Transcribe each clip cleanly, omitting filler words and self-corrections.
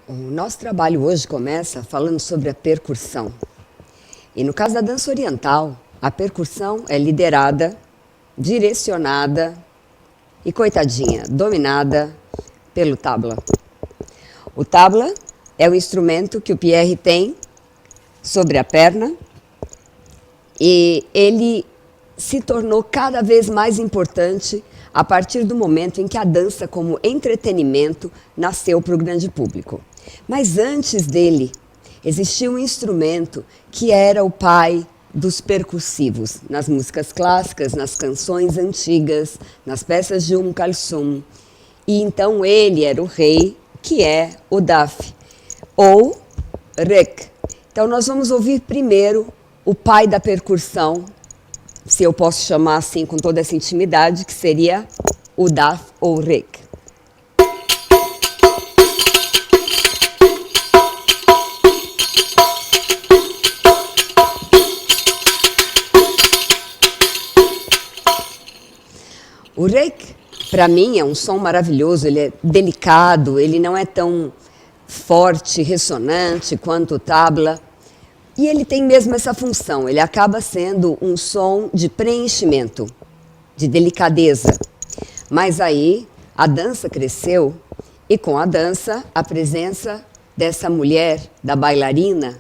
O nosso trabalho hoje começa falando sobre a percussão. E no caso da dança oriental, a percussão é liderada, direcionada e, coitadinha, dominada pelo tabla. O tabla é o instrumento que o Pierre tem sobre a perna e ele se tornou cada vez mais importante a partir do momento em que a dança como entretenimento nasceu para o grande público. Mas antes dele, existia um instrumento que era o pai dos percussivos, nas músicas clássicas, nas canções antigas, nas peças de Kalsum. E então ele era o rei, que é o daf, ou rek. Então nós vamos ouvir primeiro o pai da percussão, se eu posso chamar assim com toda essa intimidade, que seria o daf ou rek. O rek, para mim, é um som maravilhoso, ele é delicado, ele não é tão forte, ressonante quanto o tabla. E ele tem mesmo essa função, ele acaba sendo um som de preenchimento, de delicadeza. Mas aí a dança cresceu e com a dança a presença dessa mulher, da bailarina,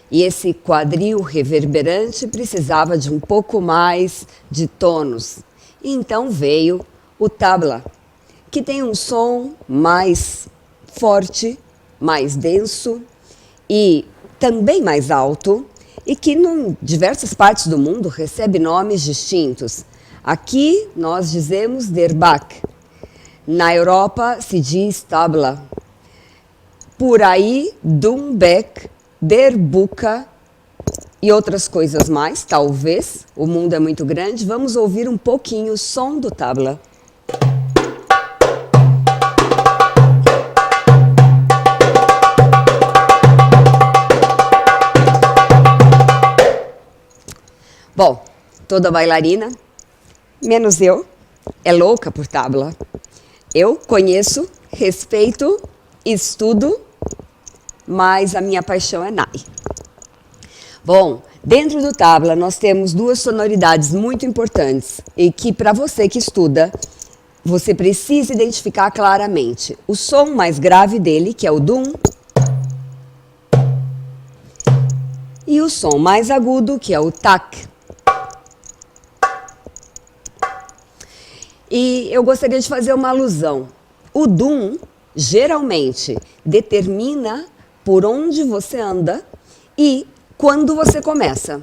e esse quadril reverberante precisava de um pouco mais de tônus. E então veio o tabla, que tem um som mais forte, mais denso e também mais alto, e que em diversas partes do mundo recebe nomes distintos. Aqui nós dizemos der Bach, na Europa se diz tabla, por aí Dumbeck, der Buca e outras coisas mais, talvez, o mundo é muito grande. Vamos ouvir um pouquinho o som do tabla. Bom, toda bailarina, menos eu, é louca por tabla. Eu conheço, respeito, estudo, mas a minha paixão é Nai. Bom, dentro do tabla nós temos duas sonoridades muito importantes e que para você que estuda, você precisa identificar claramente. O som mais grave dele, que é o dum, e o som mais agudo, que é o tak. E eu gostaria de fazer uma alusão. O dum, geralmente, determina por onde você anda e quando você começa.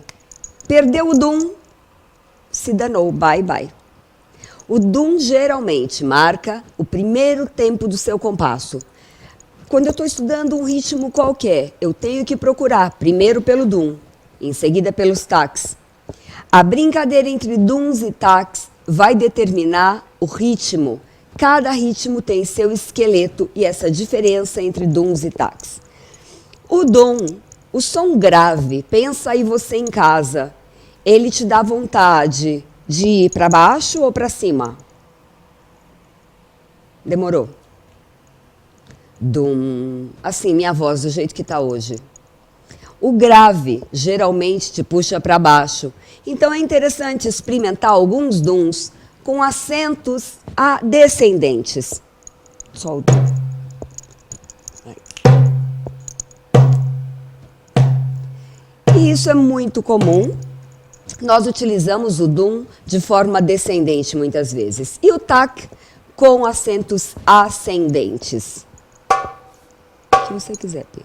Perdeu o dum, se danou, bye bye. O dum geralmente marca o primeiro tempo do seu compasso. Quando eu estou estudando um ritmo qualquer, eu tenho que procurar primeiro pelo dum, em seguida pelos tacs. A brincadeira entre duns e tacs vai determinar o ritmo. Cada ritmo tem seu esqueleto e essa diferença entre duns e tacs. O dum, o som grave, pensa aí você em casa, ele te dá vontade de ir para baixo ou para cima? Demorou? Dum, assim, minha voz do jeito que está hoje. O grave geralmente te puxa para baixo. Então é interessante experimentar alguns duns com acentos descendentes. Só o dum. E isso é muito comum. Nós utilizamos o dum de forma descendente muitas vezes. E o tak com acentos ascendentes. O que você quiser ter.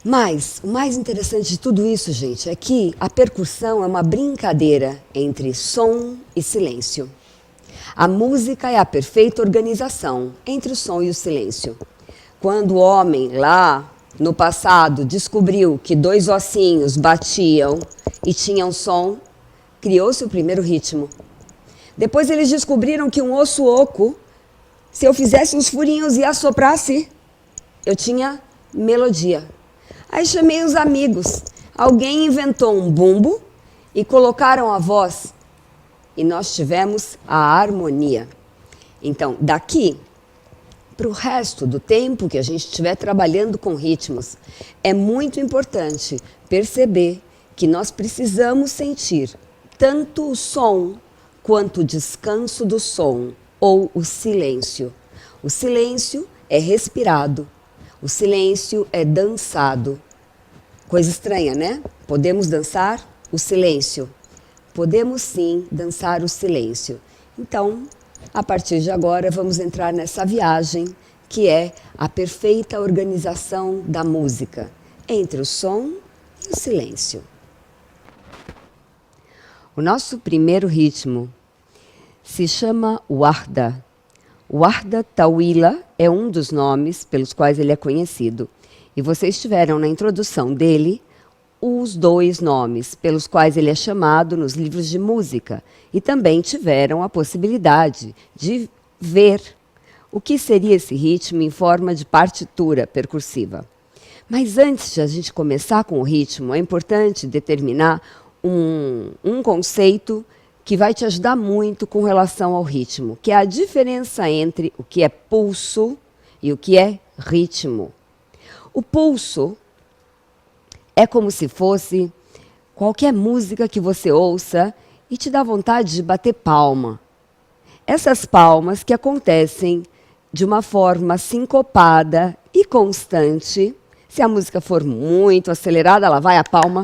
Mas o mais interessante de tudo isso, gente, é que a percussão é uma brincadeira entre som e silêncio. A música é a perfeita organização entre o som e o silêncio. Quando o homem, lá no passado, descobriu que dois ossinhos batiam e tinham som, criou-se o primeiro ritmo. Depois eles descobriram que um osso oco, se eu fizesse uns furinhos e assoprasse, eu tinha melodia. Aí chamei os amigos. Alguém inventou um bumbo e colocaram a voz e nós tivemos a harmonia. Então, daqui para o resto do tempo que a gente estiver trabalhando com ritmos, é muito importante perceber que nós precisamos sentir tanto o som quanto o descanso do som ou o silêncio. O silêncio é respirado, o silêncio é dançado. Coisa estranha, né? Podemos dançar o silêncio. Podemos sim dançar o silêncio. Então, a partir de agora, vamos entrar nessa viagem que é a perfeita organização da música entre o som e o silêncio. O nosso primeiro ritmo se chama Warda. Warda Tawila é um dos nomes pelos quais ele é conhecido. E vocês tiveram na introdução dele os 2 nomes pelos quais ele é chamado nos livros de música. E também tiveram a possibilidade de ver o que seria esse ritmo em forma de partitura percussiva. Mas antes de a gente começar com o ritmo, é importante determinar um conceito que vai te ajudar muito com relação ao ritmo, que é a diferença entre o que é pulso e o que é ritmo. O pulso é como se fosse qualquer música que você ouça e te dá vontade de bater palma. Essas palmas que acontecem de uma forma sincopada e constante. Se a música for muito acelerada, ela vai a palma.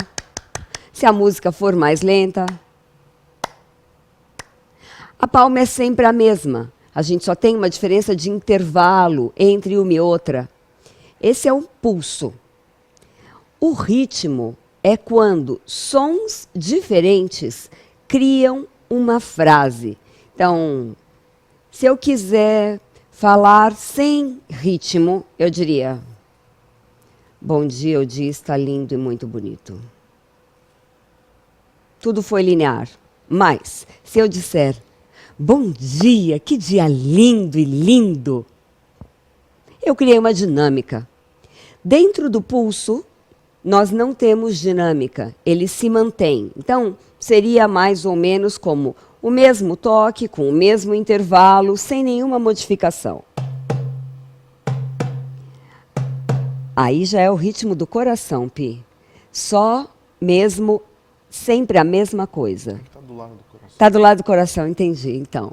Se a música for mais lenta, a palma é sempre a mesma. A gente só tem uma diferença de intervalo entre uma e outra. Esse é o pulso. O ritmo é quando sons diferentes criam uma frase. Então, se eu quiser falar sem ritmo, eu diria: bom dia, o dia está lindo e muito bonito. Tudo foi linear. Mas, se eu disser: bom dia, que dia lindo e lindo, eu criei uma dinâmica. Dentro do pulso, nós não temos dinâmica, ele se mantém. Então, seria mais ou menos como o mesmo toque, com o mesmo intervalo, sem nenhuma modificação. Aí já é o ritmo do coração, Pi. Só mesmo, sempre a mesma coisa. Está do lado do coração. Está do lado do coração, entendi, então.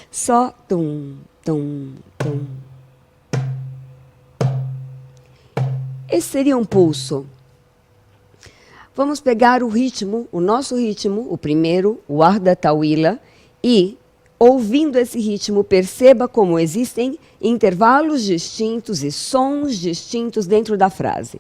Só tum, tum, tum. Esse seria um pulso. Vamos pegar o ritmo, o nosso ritmo, o primeiro, o Warda Tawila, e, ouvindo esse ritmo, perceba como existem intervalos distintos e sons distintos dentro da frase.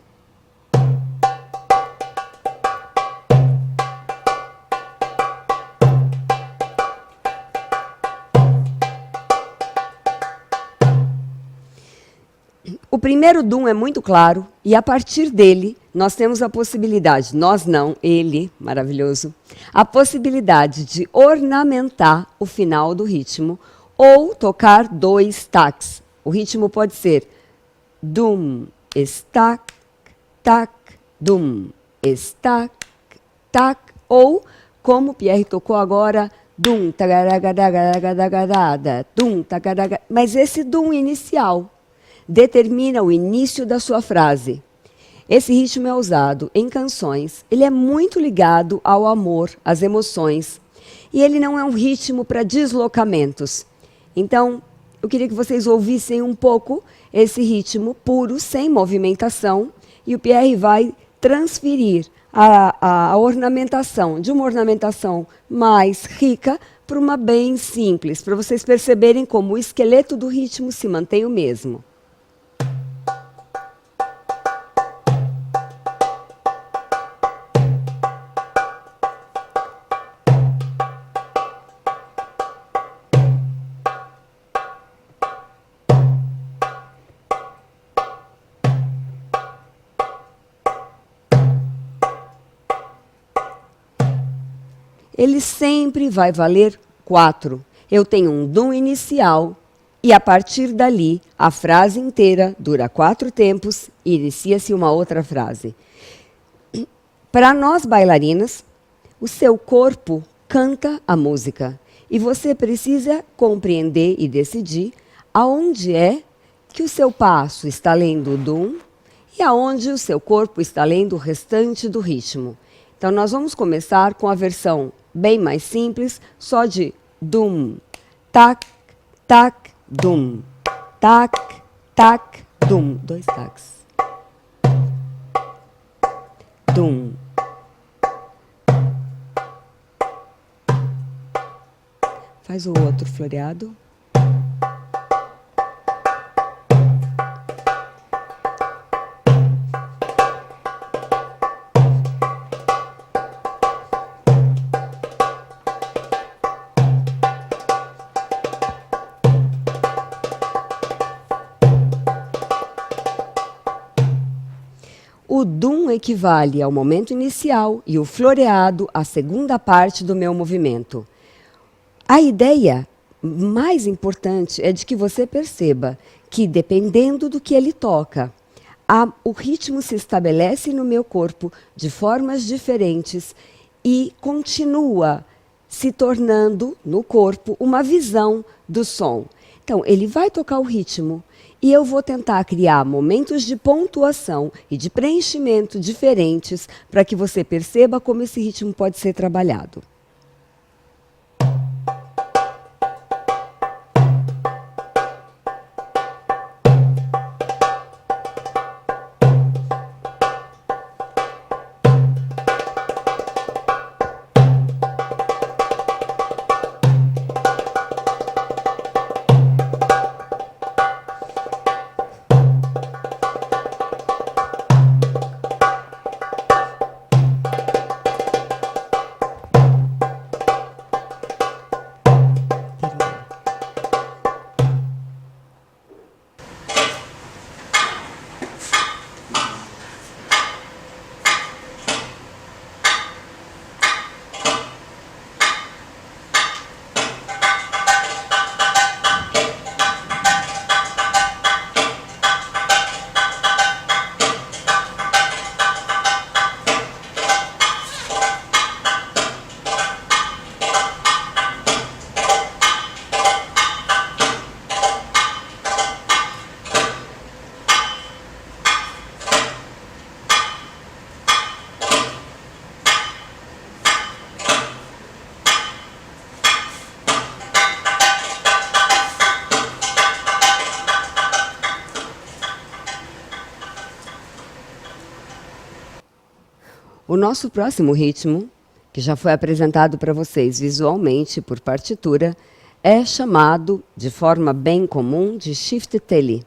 O primeiro dum é muito claro e, a partir dele, nós temos a possibilidade, nós não, ele, maravilhoso, a possibilidade de ornamentar o final do ritmo ou tocar 2 tacs. O ritmo pode ser dum, estac, tac, dum, estac, tac, ou, como o Pierre tocou agora, dum, tagaragadagadagada, dum, tagaraga, mas esse dum inicial determina o início da sua frase. Esse ritmo é usado em canções, ele é muito ligado ao amor, às emoções, e ele não é um ritmo para deslocamentos. Então, eu queria que vocês ouvissem um pouco esse ritmo puro, sem movimentação, e o Pierre vai transferir a ornamentação, de uma ornamentação mais rica para uma bem simples, para vocês perceberem como o esqueleto do ritmo se mantém o mesmo. Ele sempre vai valer 4. Eu tenho um dum inicial e, a partir dali, a frase inteira dura 4 tempos e inicia-se uma outra frase. Para nós bailarinas, o seu corpo canta a música e você precisa compreender e decidir aonde é que o seu passo está lendo o dum e aonde o seu corpo está lendo o restante do ritmo. Então, nós vamos começar com a versão bem mais simples, só de dum, tac, tac, dum, tac, tac, dum. 2 tacs. Dum. Faz o outro floreado. O dum equivale ao momento inicial e o floreado à segunda parte do meu movimento. A ideia mais importante é de que você perceba que, dependendo do que ele toca, o ritmo se estabelece no meu corpo de formas diferentes e continua se tornando, no corpo, uma visão do som. Então, ele vai tocar o ritmo e eu vou tentar criar momentos de pontuação e de preenchimento diferentes para que você perceba como esse ritmo pode ser trabalhado. O nosso próximo ritmo, que já foi apresentado para vocês visualmente por partitura, é chamado, de forma bem comum, de shift-teli.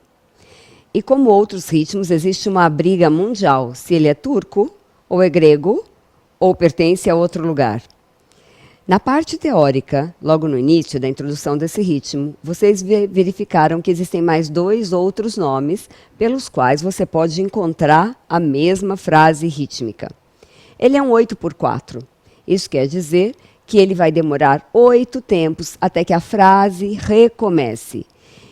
E como outros ritmos, existe uma briga mundial se ele é turco, ou é grego, ou pertence a outro lugar. Na parte teórica, logo no início da introdução desse ritmo, vocês verificaram que existem mais 2 outros nomes pelos quais você pode encontrar a mesma frase rítmica. Ele é um 8x4. Isso quer dizer que ele vai demorar 8 tempos até que a frase recomece.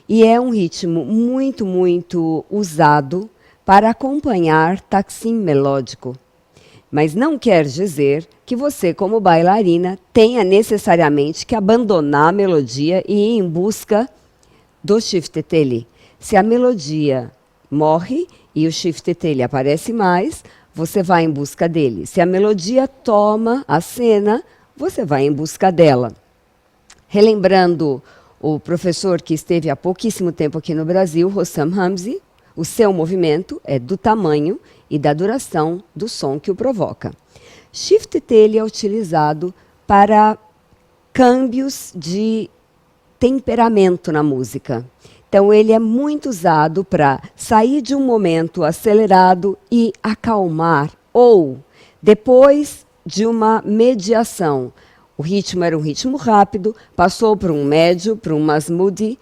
E é um ritmo muito, muito usado para acompanhar taksim melódico. Mas não quer dizer que você, como bailarina, tenha necessariamente que abandonar a melodia e ir em busca do shift-teli. Se a melodia morre e o shift-teli aparece mais, você vai em busca dele. Se a melodia toma a cena, você vai em busca dela. Relembrando o professor que esteve há pouquíssimo tempo aqui no Brasil, Hossam Hamzy, o seu movimento é do tamanho e da duração do som que o provoca. Shift-teli é utilizado para câmbios de temperamento na música. Então, ele é muito usado para sair de um momento acelerado e acalmar, ou depois de uma mediação. O ritmo era um ritmo rápido, passou para um médio, para um masmudi,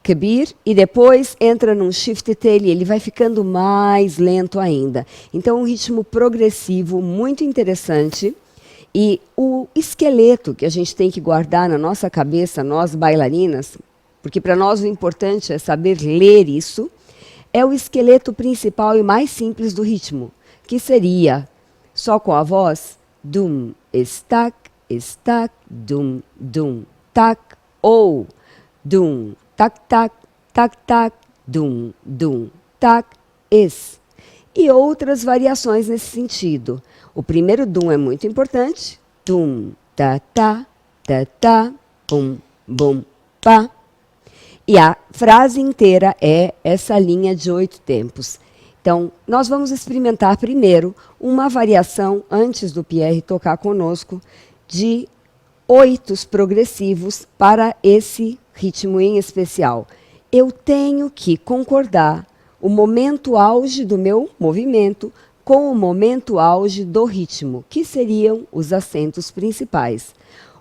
kebir, e depois entra num shift-teli, ele vai ficando mais lento ainda. Então, um ritmo progressivo, muito interessante. E o esqueleto que a gente tem que guardar na nossa cabeça, nós bailarinas, porque para nós o importante é saber ler isso, é o esqueleto principal e mais simples do ritmo, que seria só com a voz. Dum, estac, estac, dum, dum, tac. Ou dum, tac, tac, tac, tac, dum, dum, tac, es. E outras variações nesse sentido. O primeiro dum é muito importante. Dum, ta, ta, bum, bum, pá. E a frase inteira é essa linha de 8 tempos. Então, nós vamos experimentar primeiro uma variação, antes do Pierre tocar conosco, de 8 progressivos para esse ritmo em especial. Eu tenho que concordar o momento auge do meu movimento com o momento auge do ritmo, que seriam os acentos principais.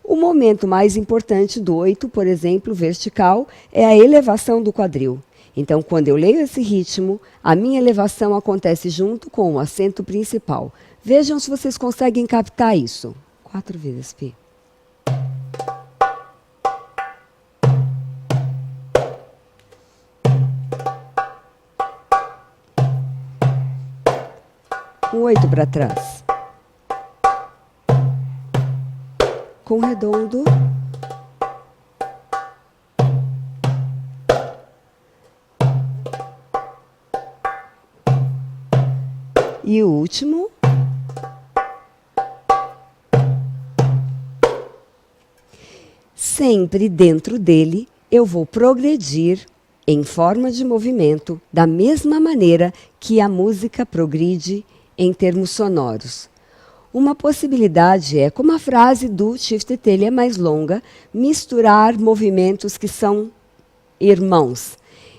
O momento mais importante do 8, por exemplo, vertical, é a elevação do quadril. Então, quando eu leio esse ritmo, a minha elevação acontece junto com o acento principal. Vejam se vocês conseguem captar isso. 4 vezes, Pi. Com 8 para trás. Com redondo. E o último. Sempre dentro dele eu vou progredir em forma de movimento da mesma maneira que a música progride em termos sonoros. Uma possibilidade é, como a frase do Shiftetele é mais longa, misturar movimentos que são irmãos.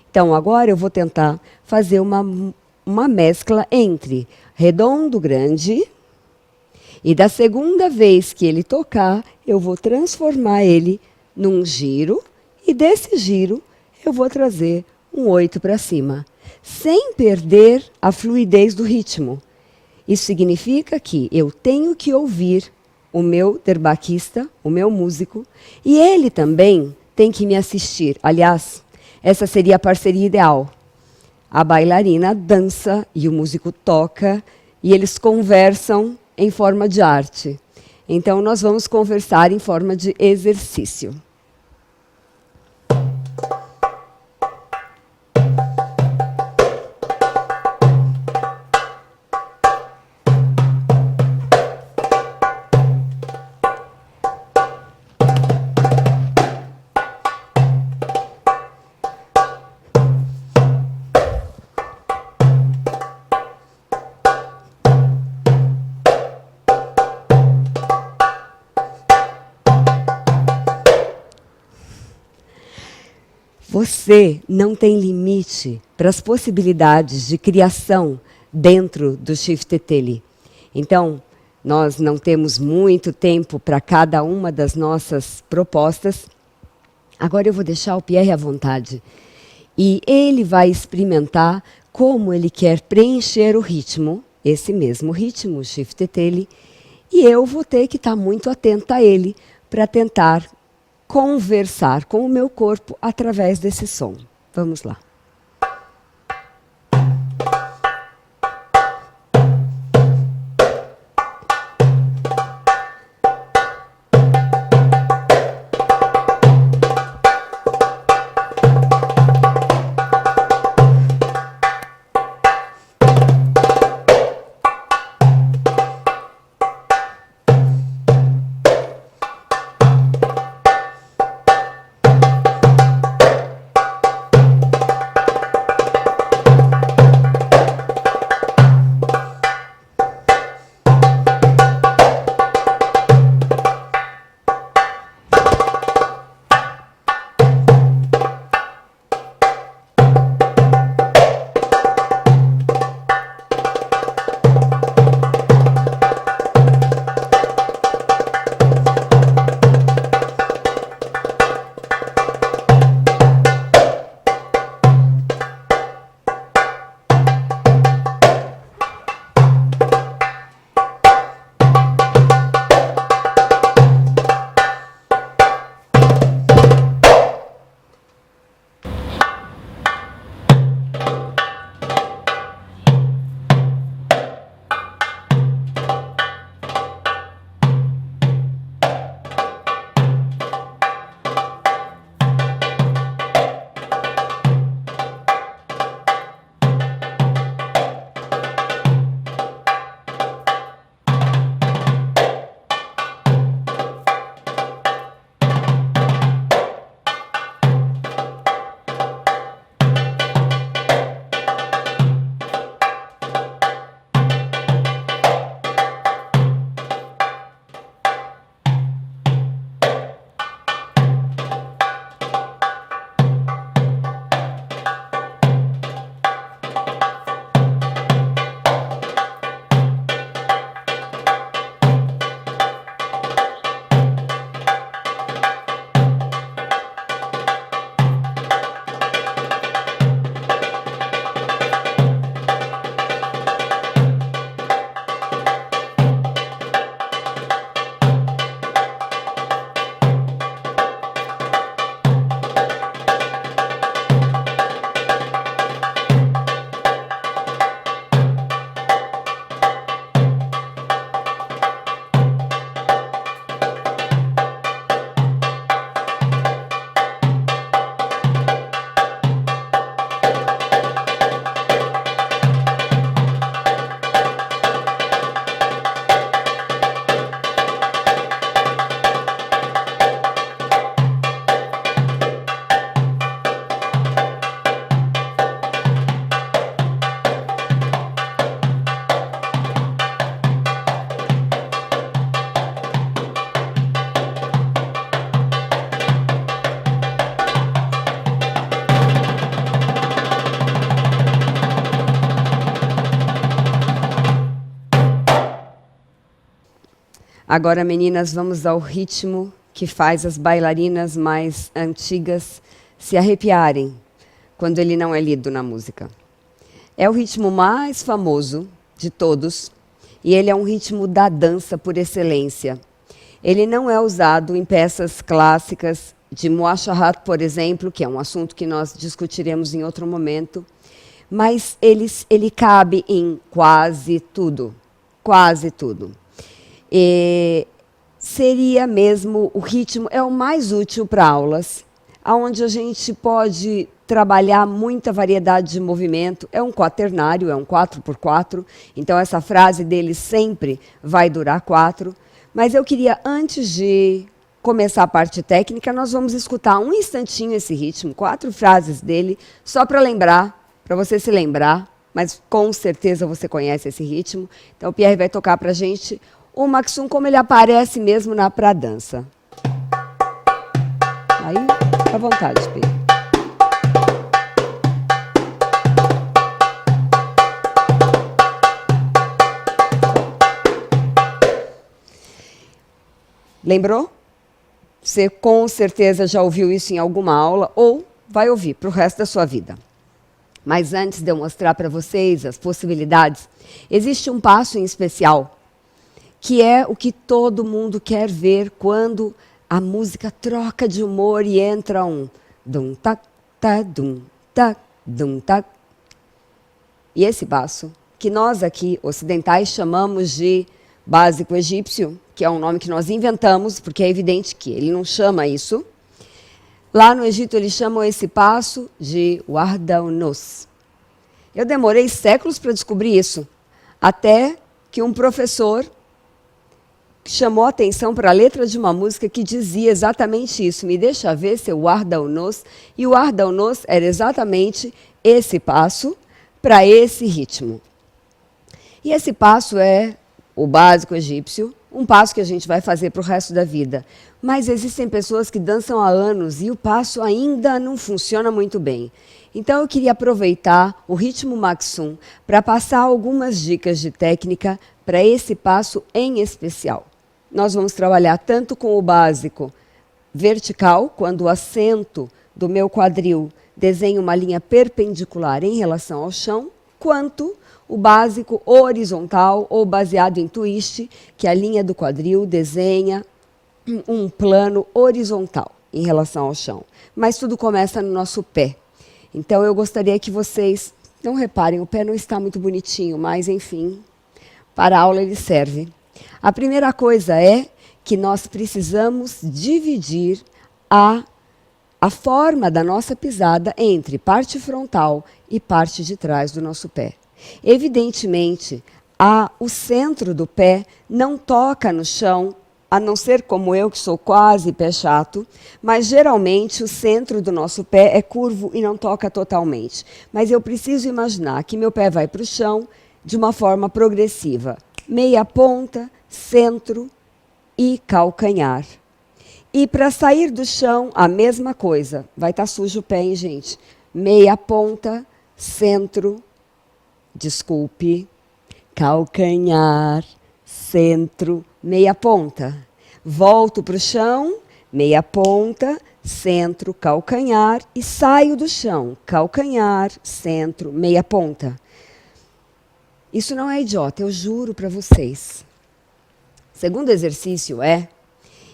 Então, agora eu vou tentar fazer uma mescla entre redondo grande e da segunda vez que ele tocar, eu vou transformar ele num giro e desse giro eu vou trazer um 8 para cima, sem perder a fluidez do ritmo. Isso significa que eu tenho que ouvir o meu derbaquista, o meu músico, e ele também tem que me assistir. Aliás, essa seria a parceria ideal. A bailarina dança e o músico toca, e eles conversam em forma de arte. Então, nós vamos conversar em forma de exercício. Você não tem limite para as possibilidades de criação dentro do Shiftetele. Então, nós não temos muito tempo para cada uma das nossas propostas. Agora eu vou deixar o Pierre à vontade. E ele vai experimentar como ele quer preencher o ritmo, esse mesmo ritmo, o Shiftetele, e eu vou ter que estar muito atenta a ele para tentar conversar com o meu corpo através desse som. Vamos lá. Agora, meninas, vamos ao ritmo que faz as bailarinas mais antigas se arrepiarem quando ele não é lido na música. É o ritmo mais famoso de todos e ele é um ritmo da dança por excelência. Ele não é usado em peças clássicas de Muashahat, por exemplo, que é um assunto que nós discutiremos em outro momento, mas ele cabe em quase tudo. Quase tudo. E seria mesmo o ritmo, é o mais útil para aulas, onde a gente pode trabalhar muita variedade de movimento. É um quaternário, é um 4x4, então essa frase dele sempre vai durar 4. Mas eu queria, antes de começar a parte técnica, nós vamos escutar um instantinho esse ritmo, 4 frases dele, só para lembrar, para você se lembrar, mas com certeza você conhece esse ritmo. Então o Pierre vai tocar para a gente o Maksum como ele aparece mesmo na pra dança. Aí, à vontade, Pierre. Lembrou? Você com certeza já ouviu isso em alguma aula ou vai ouvir para o resto da sua vida. Mas antes de eu mostrar para vocês as possibilidades, existe um passo em especial, que é o que todo mundo quer ver quando a música troca de humor e entra um dum tac ta dum tac dum tac. E esse passo, que nós aqui ocidentais chamamos de básico egípcio, que é um nome que nós inventamos, porque é evidente que ele não chama isso. Lá no Egito eles chamam esse passo de Warda Unos. Eu demorei séculos para descobrir isso, até que um professor chamou a atenção para a letra de uma música que dizia exatamente isso. Me deixa ver seu Warda Unos. E o Warda Unos era exatamente esse passo para esse ritmo. E esse passo é o básico egípcio, um passo que a gente vai fazer para o resto da vida. Mas existem pessoas que dançam há anos e o passo ainda não funciona muito bem. Então eu queria aproveitar o ritmo Maksum para passar algumas dicas de técnica para esse passo em especial. Nós vamos trabalhar tanto com o básico vertical, quando o acento do meu quadril desenha uma linha perpendicular em relação ao chão, quanto o básico horizontal ou baseado em twist, que a linha do quadril desenha um plano horizontal em relação ao chão. Mas tudo começa no nosso pé. Então eu gostaria que vocês, não reparem, o pé não está muito bonitinho, mas enfim, para a aula ele serve. A primeira coisa é que nós precisamos dividir a forma da nossa pisada entre parte frontal e parte de trás do nosso pé. Evidentemente, o centro do pé não toca no chão, a não ser como eu, que sou quase pé chato, mas geralmente o centro do nosso pé é curvo e não toca totalmente. Mas eu preciso imaginar que meu pé vai para o chão de uma forma progressiva. Meia ponta, centro e calcanhar. E para sair do chão, a mesma coisa. Vai estar sujo o pé, hein, gente? Meia ponta, centro, desculpe, calcanhar, centro, meia ponta. Volto para o chão, meia ponta, centro, calcanhar e saio do chão. Calcanhar, centro, meia ponta. Isso não é idiota, eu juro para vocês. Segundo exercício é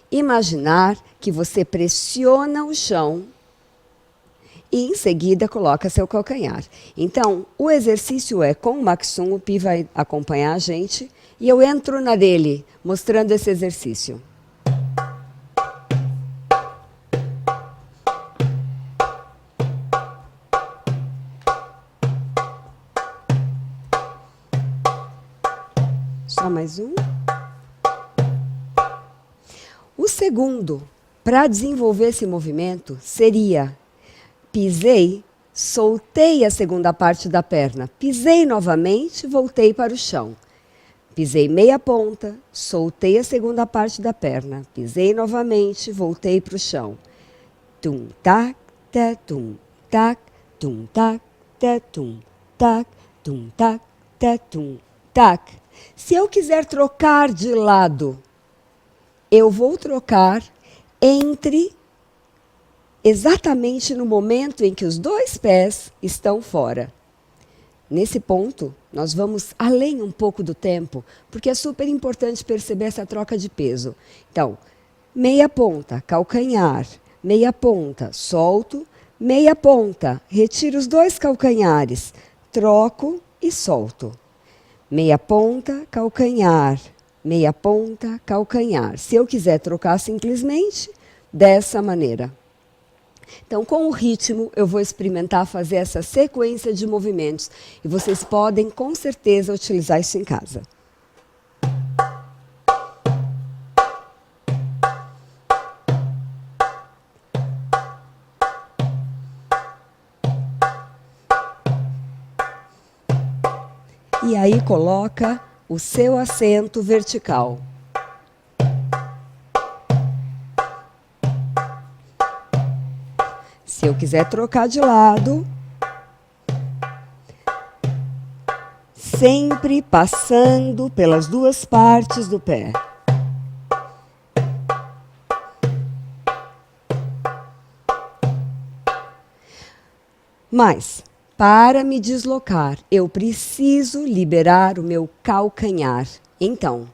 imaginar que você pressiona o chão e em seguida coloca seu calcanhar. Então, o exercício é com o Maksum, o Pi vai acompanhar a gente, e eu entro na dele, mostrando esse exercício. Só mais um. O segundo, para desenvolver esse movimento, seria pisei, soltei a segunda parte da perna, pisei novamente, voltei para o chão. Pisei meia ponta, soltei a segunda parte da perna, pisei novamente, voltei para o chão. Tum, tac, ta, tum, tac, tum, tac, ta, tum, tac, tum, tac, ta, tum, tac. Se eu quiser trocar de lado, eu vou trocar exatamente no momento em que os 2 pés estão fora. Nesse ponto, nós vamos além um pouco do tempo, porque é super importante perceber essa troca de peso. Então, meia ponta, calcanhar, meia ponta, solto, meia ponta, retiro os 2 calcanhares, troco e solto. Meia ponta, calcanhar, meia ponta, calcanhar. Se eu quiser trocar simplesmente, dessa maneira. Então, com o ritmo, eu vou experimentar fazer essa sequência de movimentos. E vocês podem, com certeza, utilizar isso em casa. E aí, coloca o seu assento vertical. Se eu quiser trocar de lado, sempre passando pelas 2 partes do pé. Mas, para me deslocar, eu preciso liberar o meu calcanhar. Então,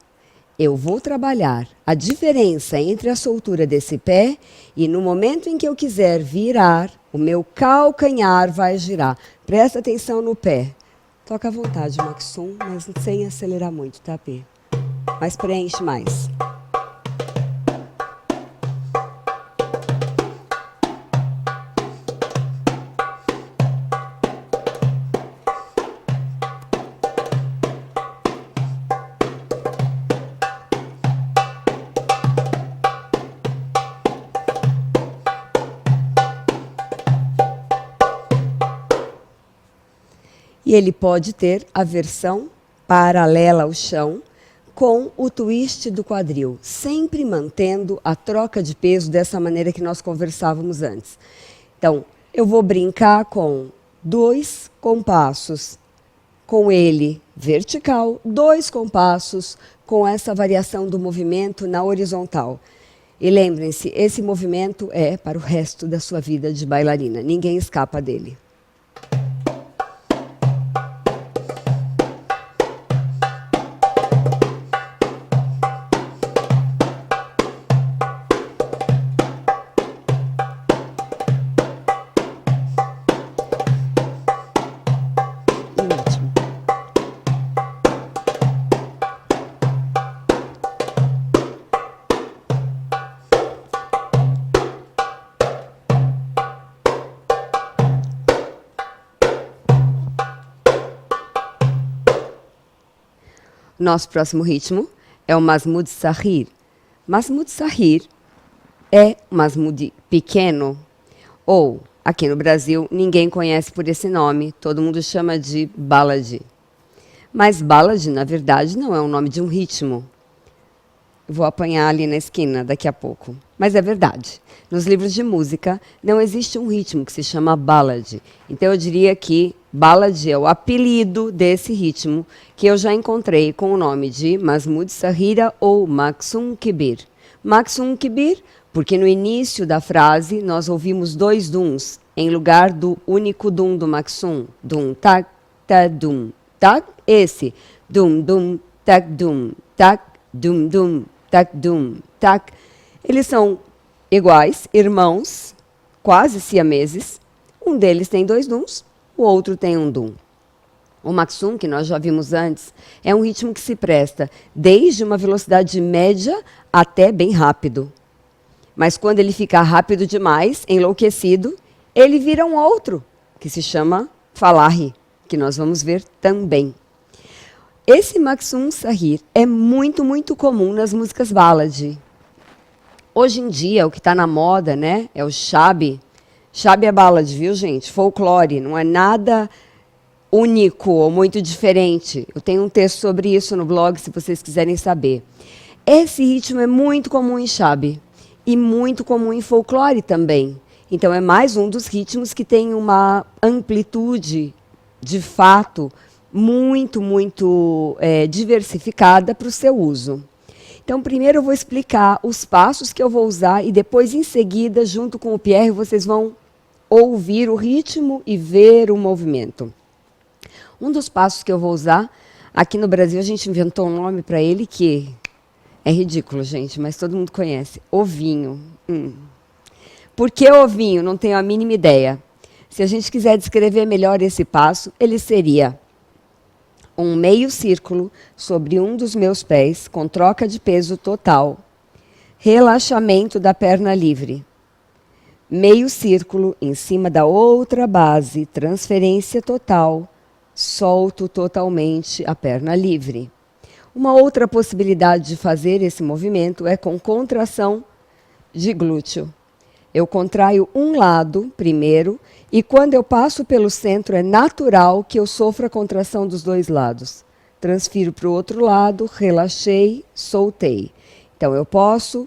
eu vou trabalhar a diferença entre a soltura desse pé e no momento em que eu quiser virar, o meu calcanhar vai girar. Presta atenção no pé. Toca à vontade, Maxum, mas sem acelerar muito, tá, Pê? Mas preenche mais. E ele pode ter a versão paralela ao chão com o twist do quadril, sempre mantendo a troca de peso dessa maneira que nós conversávamos antes. Então, eu vou brincar com 2 compassos, com ele vertical, 2 compassos com essa variação do movimento na horizontal. E lembrem-se, esse movimento é para o resto da sua vida de bailarina, ninguém escapa dele. Nosso próximo ritmo é o Masmoud Sahir. Masmoud Sahir é um Masmoud pequeno, ou, aqui no Brasil, ninguém conhece por esse nome, todo mundo chama de ballad. Mas ballad, na verdade, não é o nome de um ritmo. Vou apanhar ali na esquina daqui a pouco. Mas é verdade. Nos livros de música, não existe um ritmo que se chama ballad. Então, eu diria que ballad é o apelido desse ritmo que eu já encontrei com o nome de Masmoud Sahira ou Maxum Kibir. Maxum Kibir, porque no início da frase nós ouvimos 2 duns em lugar do único dum do Maxum. Dum, tak, ta, dum, tak. Esse. Dum, dum, tak, dum, tak, dum, dum, tak, dum, tak. Eles são iguais, irmãos, quase siameses. Um deles tem 2 duns, o outro tem um dum. O Maxum, que nós já vimos antes, é um ritmo que se presta desde uma velocidade média até bem rápido. Mas quando ele fica rápido demais, enlouquecido, ele vira um outro, que se chama Falahi, que nós vamos ver também. Esse Maxum Sahir é muito, muito comum nas músicas ballad. Hoje em dia, o que está na moda, né, é o shabi. Shabi é ballad, viu, gente? Folclore, não é nada único ou muito diferente. Eu tenho um texto sobre isso no blog, se vocês quiserem saber. Esse ritmo é muito comum em shabi e muito comum em folclore também. Então, é mais um dos ritmos que tem uma amplitude, de fato, muito, muito diversificada para o seu uso. Então, primeiro eu vou explicar os passos que eu vou usar e depois, em seguida, junto com o Pierre, vocês vão ouvir o ritmo e ver o movimento. Um dos passos que eu vou usar, aqui no Brasil a gente inventou um nome para ele que é ridículo, gente, mas todo mundo conhece. Ovinho. Por que ovinho? Não tenho a mínima ideia. Se a gente quiser descrever melhor esse passo, ele seria um meio círculo sobre um dos meus pés, com troca de peso total, relaxamento da perna livre, meio círculo em cima da outra base, transferência total, solto totalmente a perna livre. Uma outra possibilidade de fazer esse movimento é com contração de glúteo. Eu contraio um lado primeiro e quando eu passo pelo centro é natural que eu sofra a contração dos dois lados. Transfiro para o outro lado, relaxei, soltei. Então eu posso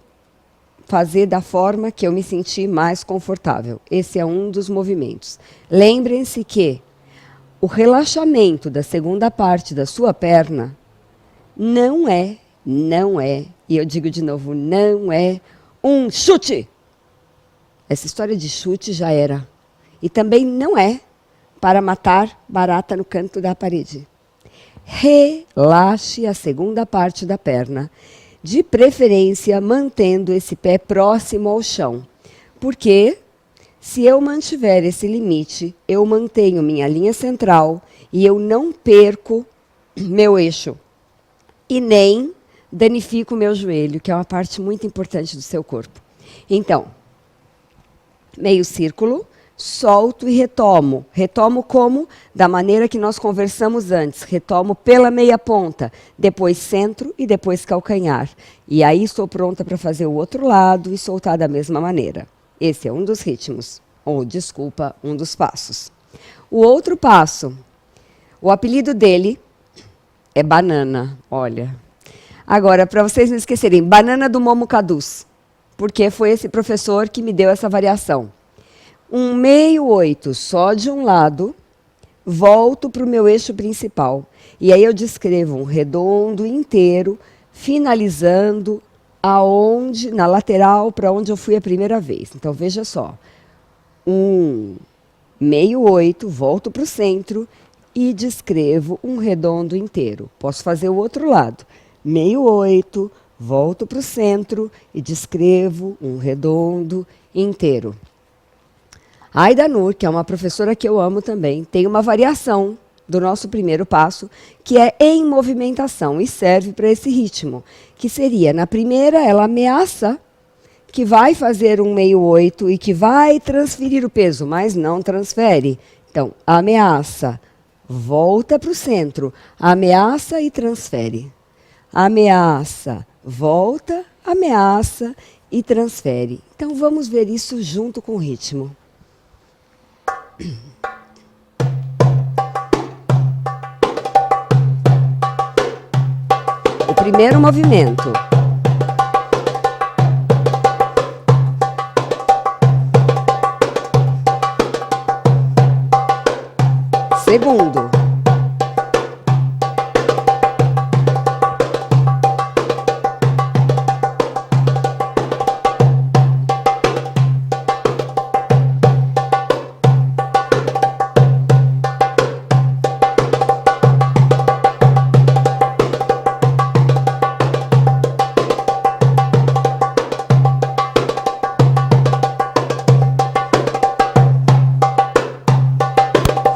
fazer da forma que eu me sentir mais confortável. Esse é um dos movimentos. Lembrem-se que o relaxamento da segunda parte da sua perna não é, e eu digo de novo, não é um chute. Essa história de chute já era. E também não é para matar barata no canto da parede. Relaxe a segunda parte da perna, de preferência mantendo esse pé próximo ao chão. Porque se eu mantiver esse limite, eu mantenho minha linha central e eu não perco meu eixo. E nem danifico o meu joelho, que é uma parte muito importante do seu corpo. Então, meio círculo, solto e retomo. Retomo como? Da maneira que nós conversamos antes. Retomo pela meia ponta, depois centro e depois calcanhar. E aí estou pronta para fazer o outro lado e soltar da mesma maneira. Esse é um dos ritmos, ou desculpa, um dos passos. O outro passo, o apelido dele é banana, olha. Agora, para vocês não esquecerem, banana do Momo Caduz, porque foi esse professor que me deu essa variação. Um meio 8 só de um lado, volto para o meu eixo principal. E aí eu descrevo um redondo inteiro, finalizando aonde, na lateral para onde eu fui a primeira vez. Então, veja só. Um meio 8, volto para o centro e descrevo um redondo inteiro. Posso fazer o outro lado. Meio 8, volto para o centro e descrevo um redondo inteiro. A Aida Nur, que é uma professora que eu amo também, tem uma variação do nosso primeiro passo, que é em movimentação, e serve para esse ritmo, que seria, na primeira, ela ameaça que vai fazer um meio 8 e que vai transferir o peso, mas não transfere. Então, ameaça, volta para o centro, ameaça e transfere. Ameaça, volta, ameaça e transfere. Então, vamos ver isso junto com o ritmo. O primeiro movimento. Segundo.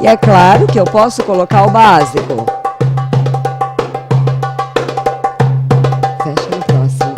E é claro que eu posso colocar o básico. Fecha no próximo.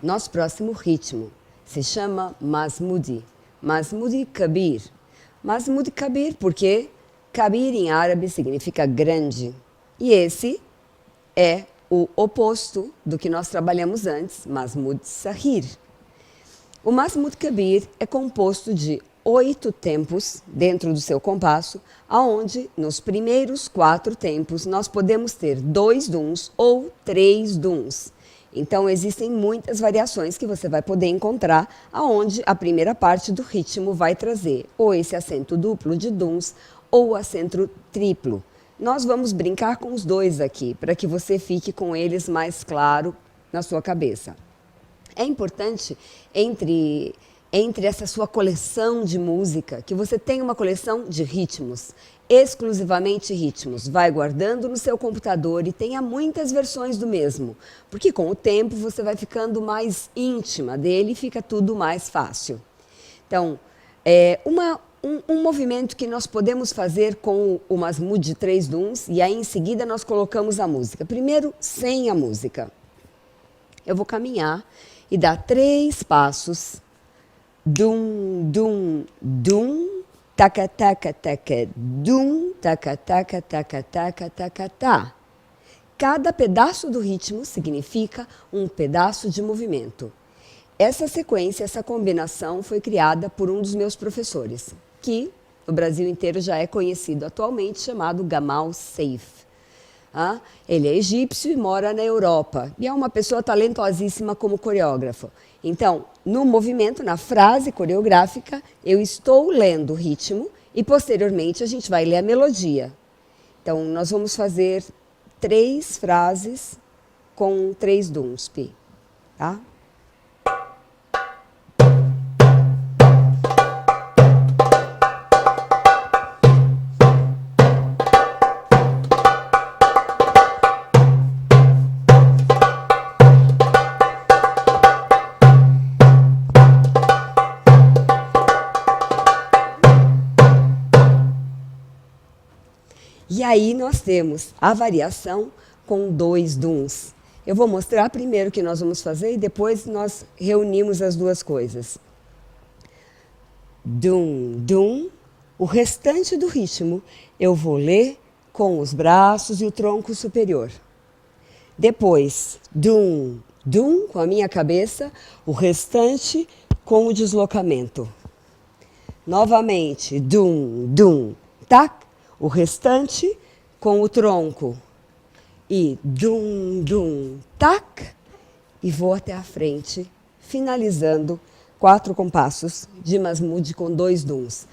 Nosso próximo ritmo se chama Masmudi, Masmudi Kabir. Masmudi Kabir porque Kabir em árabe significa grande. E esse é o oposto do que nós trabalhamos antes, Masmud Sahir. O Masmud Kabir é composto de 8 tempos dentro do seu compasso, aonde nos primeiros 4 tempos nós podemos ter 2 duns ou 3 duns. Então existem muitas variações que você vai poder encontrar, aonde a primeira parte do ritmo vai trazer ou esse acento duplo de duns ou o acento triplo. Nós vamos brincar com os dois aqui, para que você fique com eles mais claro na sua cabeça. É importante, entre essa sua coleção de música, que você tenha uma coleção de ritmos, exclusivamente ritmos. Vai guardando no seu computador e tenha muitas versões do mesmo, porque com o tempo você vai ficando mais íntima dele e fica tudo mais fácil. Então, um movimento que nós podemos fazer com o Masmud de 3 duns, e aí em seguida nós colocamos a música. Primeiro, sem a música. Eu vou caminhar e dar 3 passos. Dum, dum, dum, taca, taca, taca, dum, taca, taca, taca, taca, taca, tá. Cada pedaço do ritmo significa um pedaço de movimento. Essa sequência, essa combinação foi criada por um dos meus professores, que no Brasil inteiro já é conhecido atualmente, chamado Gamal Seif. Ele é egípcio e mora na Europa, e é uma pessoa talentosíssima como coreógrafo. Então, no movimento, na frase coreográfica, eu estou lendo o ritmo e, posteriormente, a gente vai ler a melodia. Então, nós vamos fazer 3 frases com 3 duns, Pi. Tá? E aí nós temos a variação com 2 duns. Eu vou mostrar primeiro o que nós vamos fazer e depois nós reunimos as duas coisas. Dum, dum. O restante do ritmo eu vou ler com os braços e o tronco superior. Depois, dum, dum, com a minha cabeça, o restante com o deslocamento. Novamente, dum, dum, tac. O restante com o tronco. E dum, dum, tac. E vou até a frente, finalizando 4 compassos de Masmud com 2 duns.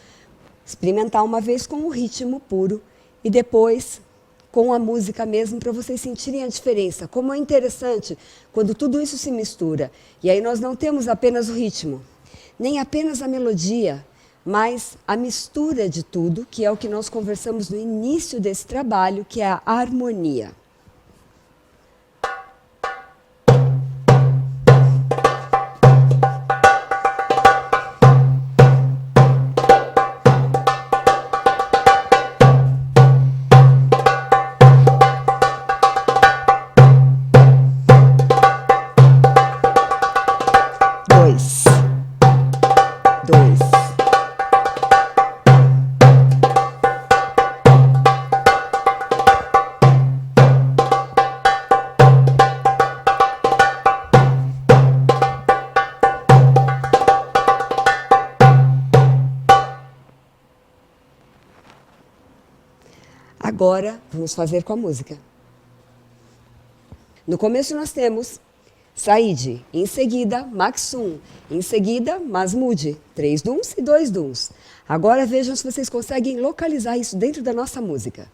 Experimentar uma vez com o ritmo puro e depois com a música mesmo, para vocês sentirem a diferença. Como é interessante quando tudo isso se mistura. E aí nós não temos apenas o ritmo, nem apenas a melodia, mas a mistura de tudo, que é o que nós conversamos no início desse trabalho, que é a harmonia. Agora, vamos fazer com a música. No começo nós temos Said, em seguida Maksum, em seguida Masmud, 3 duns e 2 duns. Agora vejam se vocês conseguem localizar isso dentro da nossa música.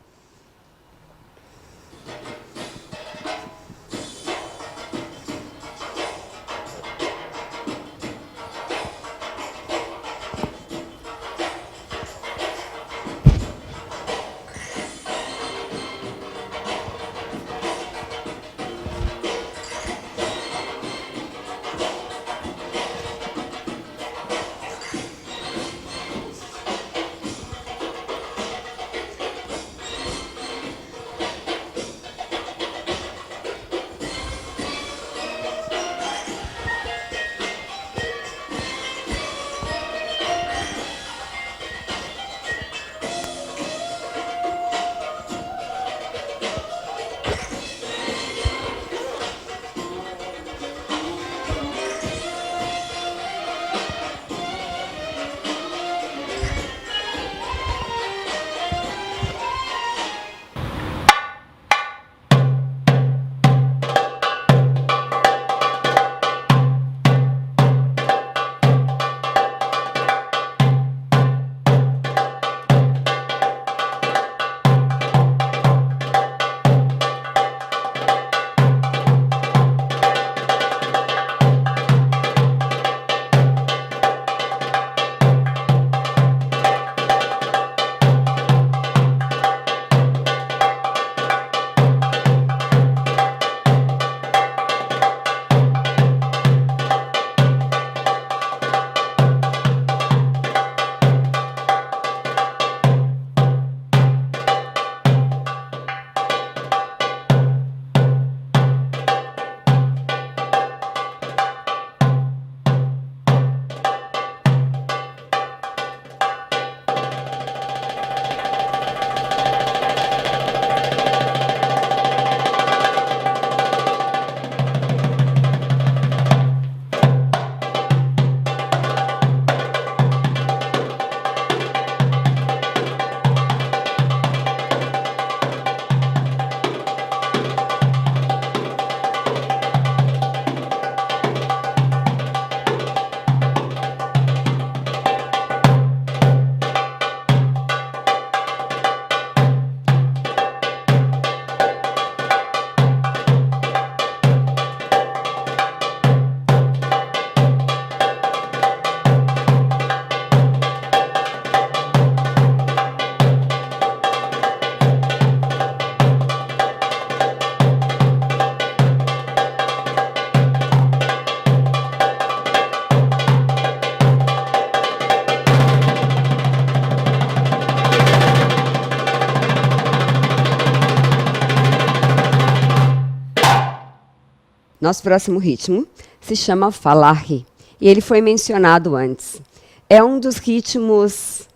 Nosso próximo ritmo se chama Falahi, e ele foi mencionado antes. É um dos ritmos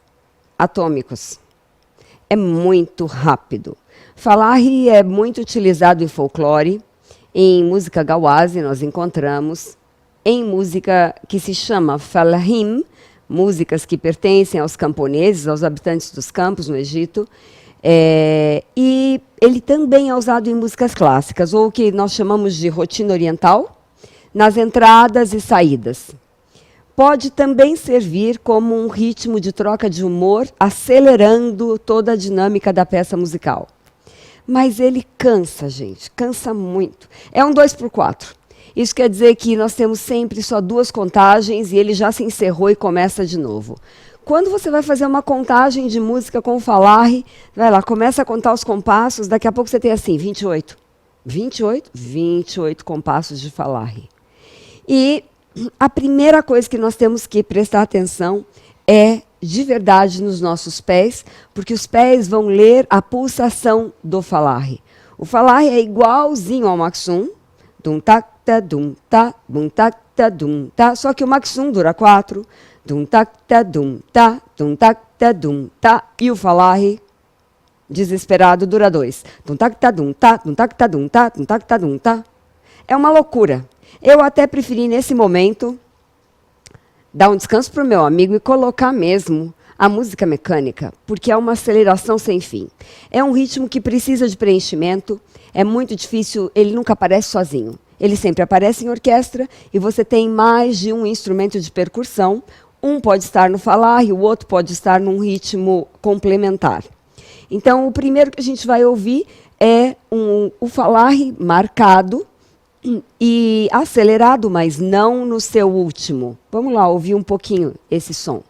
atômicos. É muito rápido. Falahi é muito utilizado em folclore, em música gawazi nós encontramos, em música que se chama Falahim, músicas que pertencem aos camponeses, aos habitantes dos campos no Egito, e ele também é usado em músicas clássicas, ou o que nós chamamos de rotina oriental, nas entradas e saídas. Pode também servir como um ritmo de troca de humor, acelerando toda a dinâmica da peça musical. Mas ele cansa, gente, cansa muito. É um 2x4. Isso quer dizer que nós temos sempre só 2 contagens e ele já se encerrou e começa de novo. Quando você vai fazer uma contagem de música com o Falahi, vai lá, começa a contar os compassos, daqui a pouco você tem assim, 28. 28 compassos de Falahi. E a primeira coisa que nós temos que prestar atenção é, de verdade, nos nossos pés, porque os pés vão ler a pulsação do Falahi. O Falahi é igualzinho ao Maksum, dum-ta, dum-ta, bum-ta, dum-ta, só que o Maksum dura 4, dum-ta, dum-ta, dum-ta, dum-ta, e o Falahi, desesperado, dura 2. Dum-ta, dum-ta, dum-ta, dum-ta, dum-ta, dum-ta. É uma loucura. Eu até preferi, nesse momento, dar um descanso para o meu amigo e colocar mesmo a música mecânica, porque é uma aceleração sem fim. É um ritmo que precisa de preenchimento, é muito difícil, ele nunca aparece sozinho. Ele sempre aparece em orquestra e você tem mais de um instrumento de percussão. Um pode estar no Falahi, o outro pode estar num ritmo complementar. Então, o primeiro que a gente vai ouvir é o Falahi marcado e acelerado, mas não no seu último. Vamos lá, ouvir um pouquinho esse som.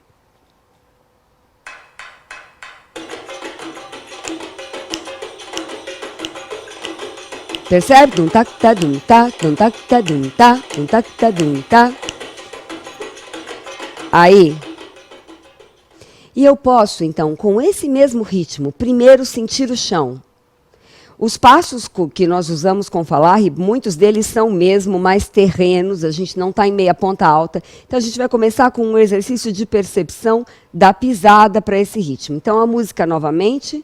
Percebe? Dum-ta, dum-ta, dum-ta, dum-ta, dum-ta, dum-ta. Aí. E eu posso, então, com esse mesmo ritmo, primeiro sentir o chão. Os passos que nós usamos com Falahi, muitos deles são mesmo mais terrenos, a gente não está em meia ponta alta. Então, a gente vai começar com um exercício de percepção da pisada para esse ritmo. Então, a música novamente.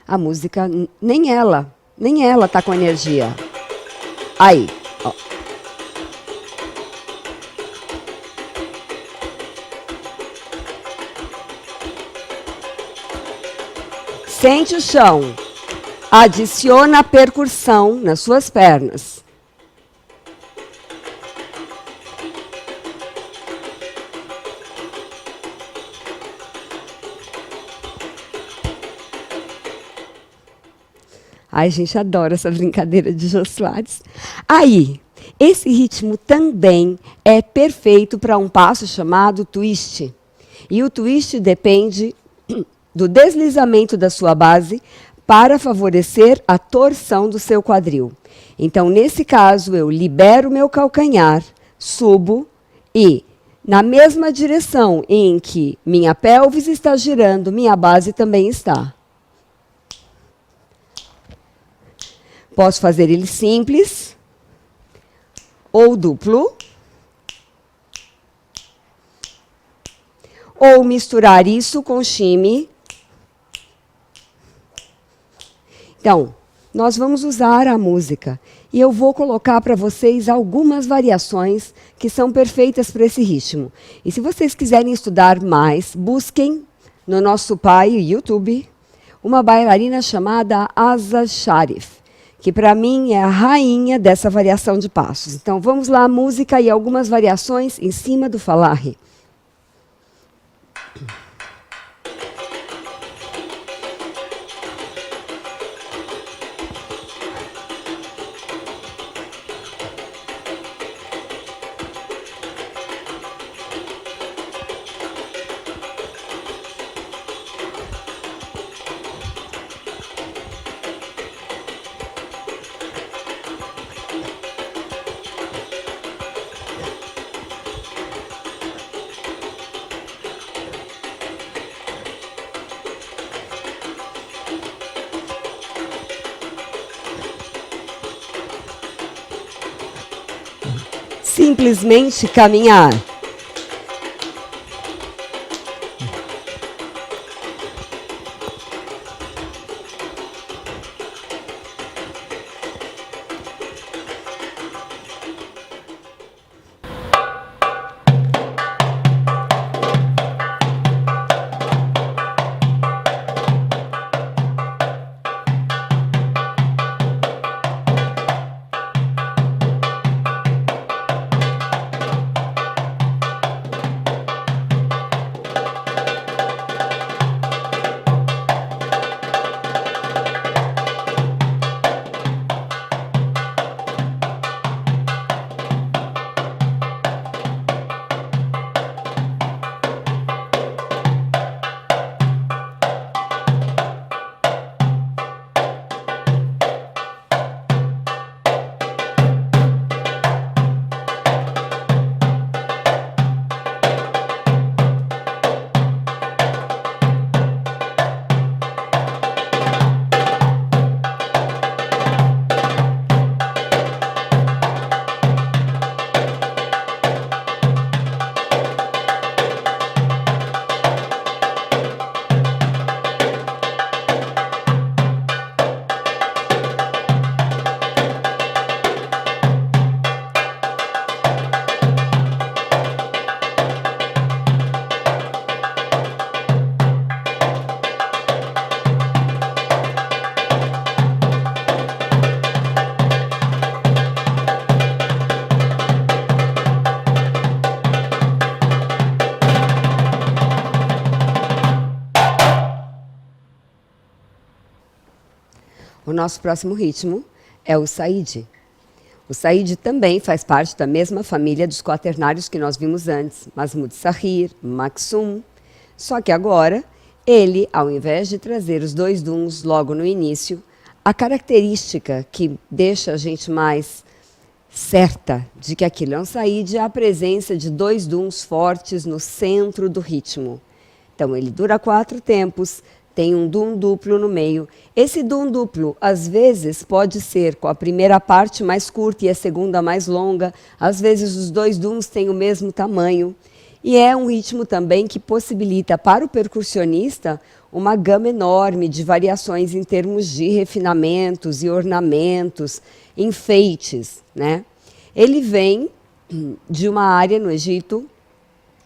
A música, nem ela está com energia. Aí, ó. Sente o chão. Adiciona a percussão nas suas pernas. Ai, gente, adora essa brincadeira de Jô Soares. Aí, esse ritmo também é perfeito para um passo chamado twist. E o twist depende do deslizamento da sua base para favorecer a torção do seu quadril. Então, nesse caso, eu libero o meu calcanhar, subo e, na mesma direção em que minha pelvis está girando, minha base também está. Posso fazer ele simples ou duplo, ou misturar isso com shimmy. Então, nós vamos usar a música e eu vou colocar para vocês algumas variações que são perfeitas para esse ritmo. E se vocês quiserem estudar mais, busquem no nosso pai YouTube uma bailarina chamada Asa Sharif, que para mim é a rainha dessa variação de passos. Então, vamos lá, a música e algumas variações em cima do Falahi. simplesmente caminhar. O nosso próximo ritmo é o saíde. O saíde também faz parte da mesma família dos quaternários que nós vimos antes, Masmud Sahir, Maksum. Só que agora, ele, ao invés de trazer os dois duns logo no início, a característica que deixa a gente mais certa de que aquilo é um saíde é a presença de dois duns fortes no centro do ritmo. Então, ele dura 4 tempos, tem um dum duplo no meio. Esse dum duplo, às vezes, pode ser com a primeira parte mais curta e a segunda mais longa. Às vezes, os dois duns têm o mesmo tamanho. E é um ritmo também que possibilita para o percussionista uma gama enorme de variações em termos de refinamentos e ornamentos, enfeites, né? Ele vem de uma área no Egito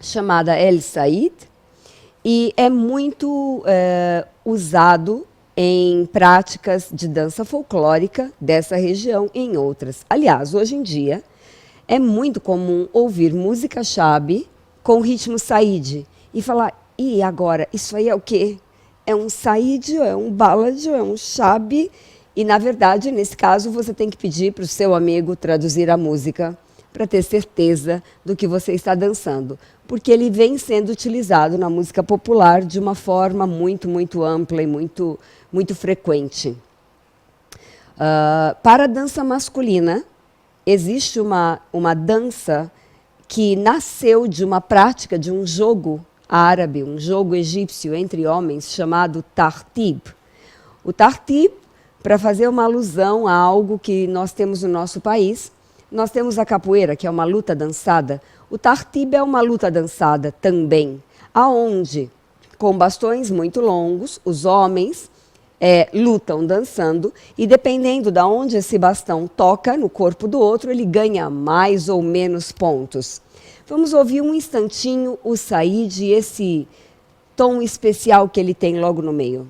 chamada El Said, e é muito usado em práticas de dança folclórica dessa região e em outras. Aliás, hoje em dia, é muito comum ouvir música shabi com ritmo saíde e falar, e agora, isso aí é o quê? É um saíde, ou é um ballad, ou é um shabi? E, na verdade, nesse caso, você tem que pedir para o seu amigo traduzir a música para ter certeza do que você está dançando, porque ele vem sendo utilizado na música popular de uma forma muito, muito ampla e muito, muito frequente. Para a dança masculina, existe uma dança que nasceu de uma prática de um jogo árabe, um jogo egípcio entre homens, chamado tartib. O tartib, para fazer uma alusão a algo que nós temos no nosso país, nós temos a capoeira, que é uma luta dançada. O tartib é uma luta dançada também, aonde, com bastões muito longos, os homens lutam dançando e, dependendo de onde esse bastão toca no corpo do outro, ele ganha mais ou menos pontos. Vamos ouvir um instantinho o saíde e esse tom especial que ele tem logo no meio.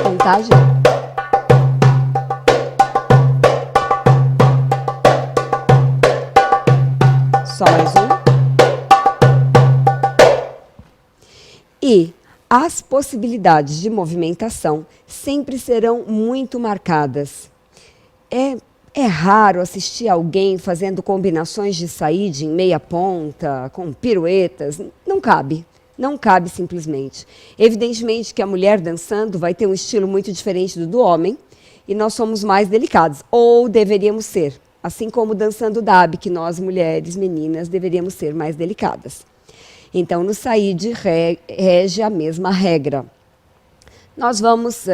Contagem. Só mais um. E as possibilidades de movimentação sempre serão muito marcadas. É raro assistir alguém fazendo combinações de saída em meia ponta, com piruetas. Não cabe. Não cabe simplesmente. Evidentemente que a mulher dançando vai ter um estilo muito diferente do homem e nós somos mais delicados, ou deveríamos ser. Assim como dançando dab, que nós mulheres, meninas, deveríamos ser mais delicadas. Então, no saíde rege a mesma regra. Nós vamos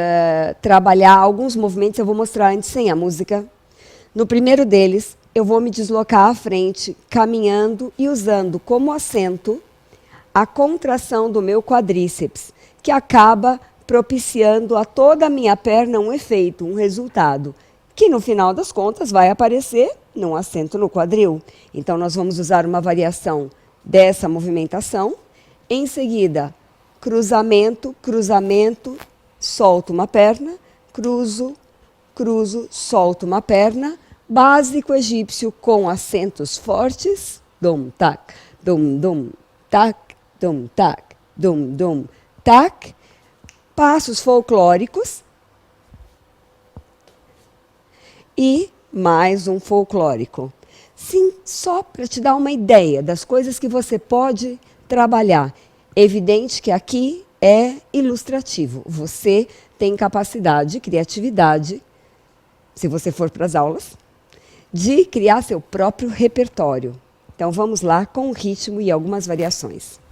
trabalhar alguns movimentos, eu vou mostrar antes sem a música. No primeiro deles, eu vou me deslocar à frente, caminhando e usando como assento a contração do meu quadríceps, que acaba propiciando a toda a minha perna um efeito, um resultado, que no final das contas vai aparecer num assento no quadril. Então, nós vamos usar uma variação dessa movimentação. Em seguida, cruzamento, cruzamento, solto uma perna, cruzo, cruzo, solto uma perna, básico egípcio com acentos fortes, dum, tac, dum, tac, dum, tac, dum, tac, passos folclóricos e mais um folclórico. Sim, só para te dar uma ideia das coisas que você pode trabalhar. Evidente que aqui é ilustrativo. Você tem capacidade, criatividade, se você for para as aulas, de criar seu próprio repertório. Então vamos lá com o ritmo e algumas variações.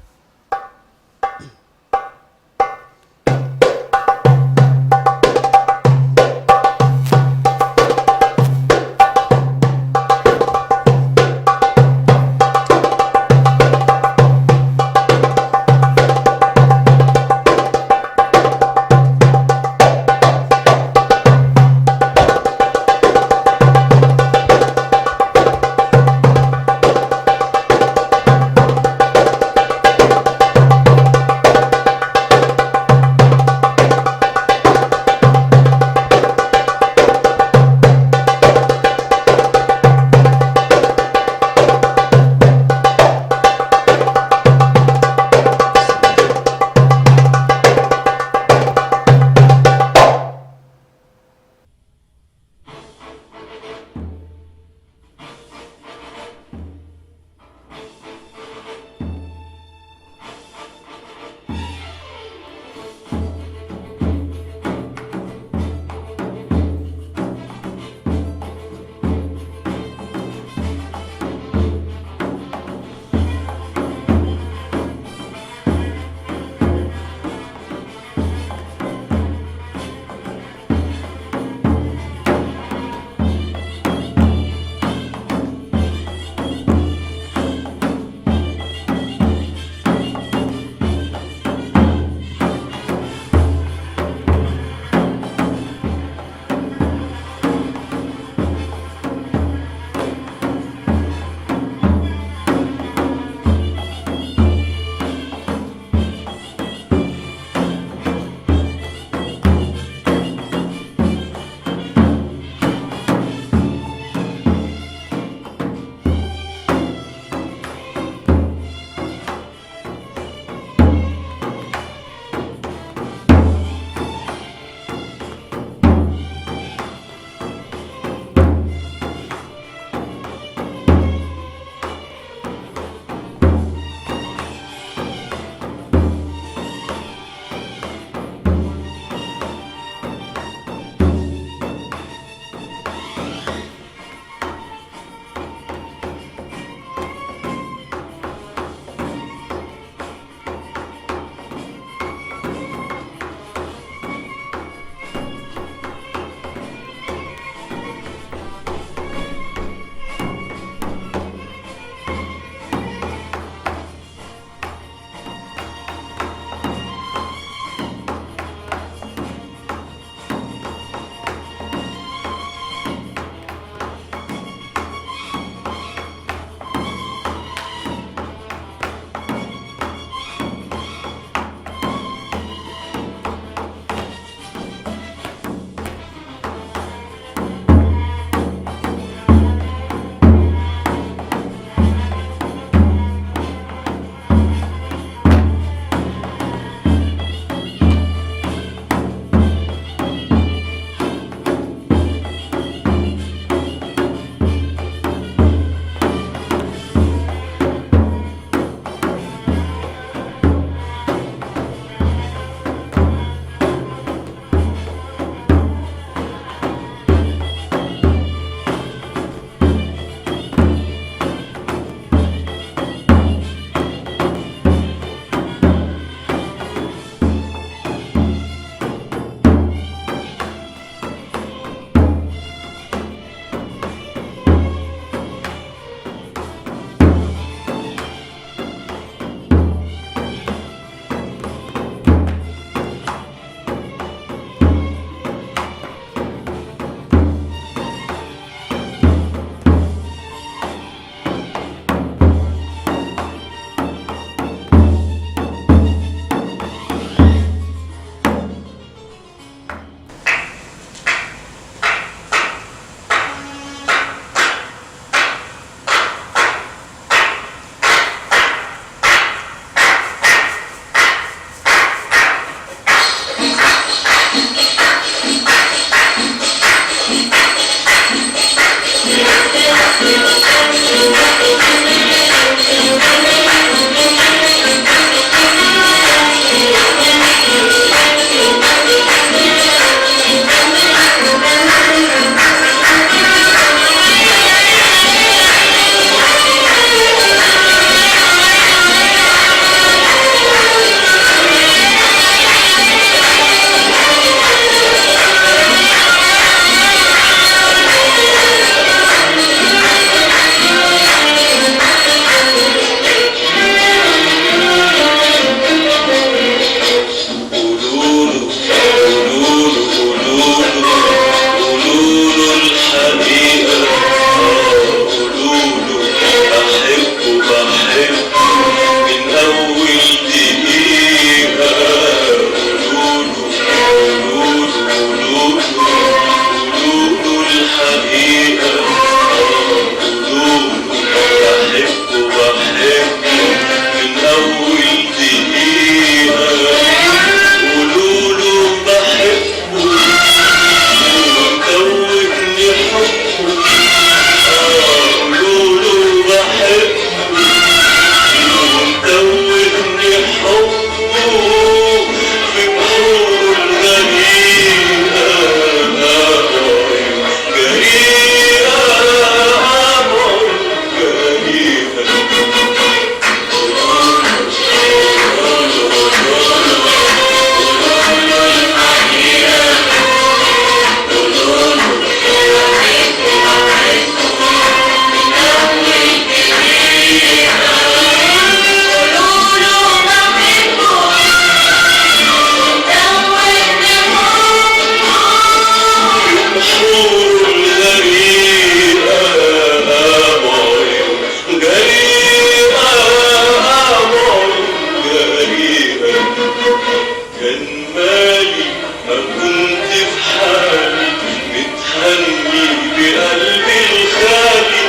كان مالي ما كنت في حالي متهني بقلبي الخالي،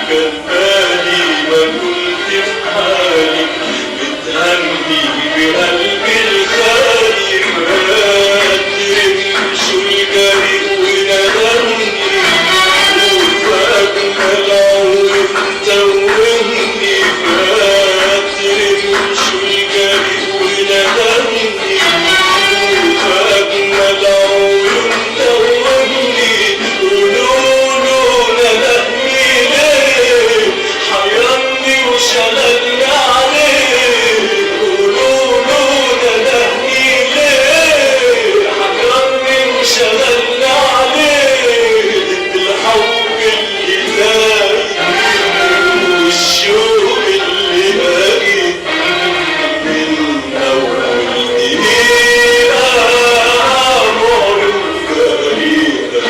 كان مالي ما كنت في حالي متهني بقلبي الخالي، فاترك شو الجريء وندمني وفاجمل عمري متوهني، فاترك شو الجريء وندمني وفاجمل عمري متوهني، قولوله ندمني ليه حيرني وشغلني عليه، قولوله ندمني ليه حيرني وشغلني عليه، الحب اللي دايم والشوق اللي باقي من أول دقيقة عمره فريقة.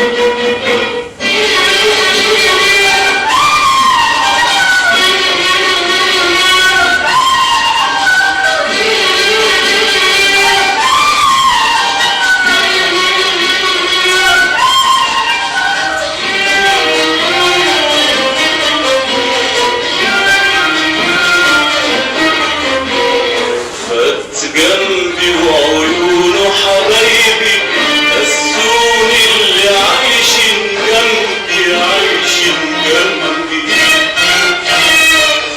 فات جنبي وعيونه حبايبي نسوني اللي عايشين جنبي عايشين جنبي،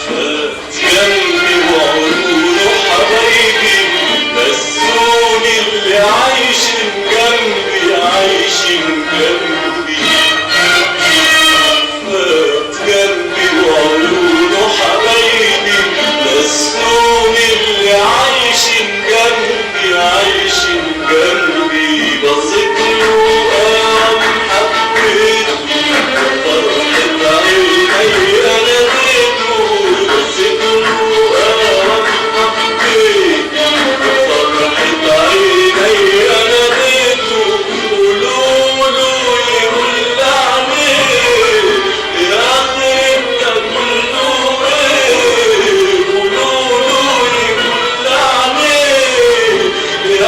فات جنبي وعيونه حبايبي نسوني اللي عايشين جنبي عايشين جنبي، فات جنبي وعيونه حبايبي نسوني اللي عايشين جنبي عايشين جنبي، بصيتله قام حبيته فرحة عيني ناديته، بصيتله قام حبيته فرحة عيني ناديته، قولوله يقول عليه يا أخي انت كله ايه، قولوله يقول عليه يا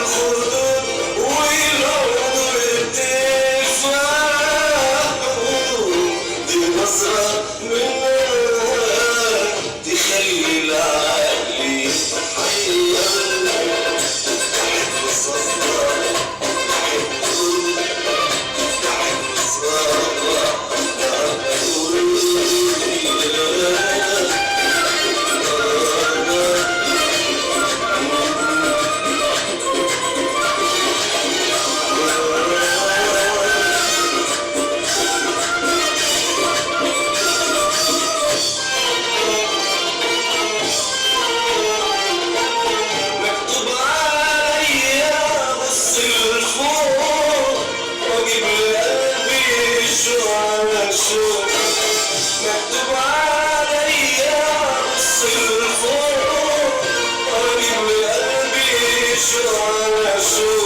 الخدود والعمر تفاحوا دي نظرة منك تخلي العقل يتحير تحب الصفرة تحب مكتوب عليا بص لفوق واجيب لقلبي شو على شو مكتوب عليا بص لفوق واجيب لقلبي شو على شو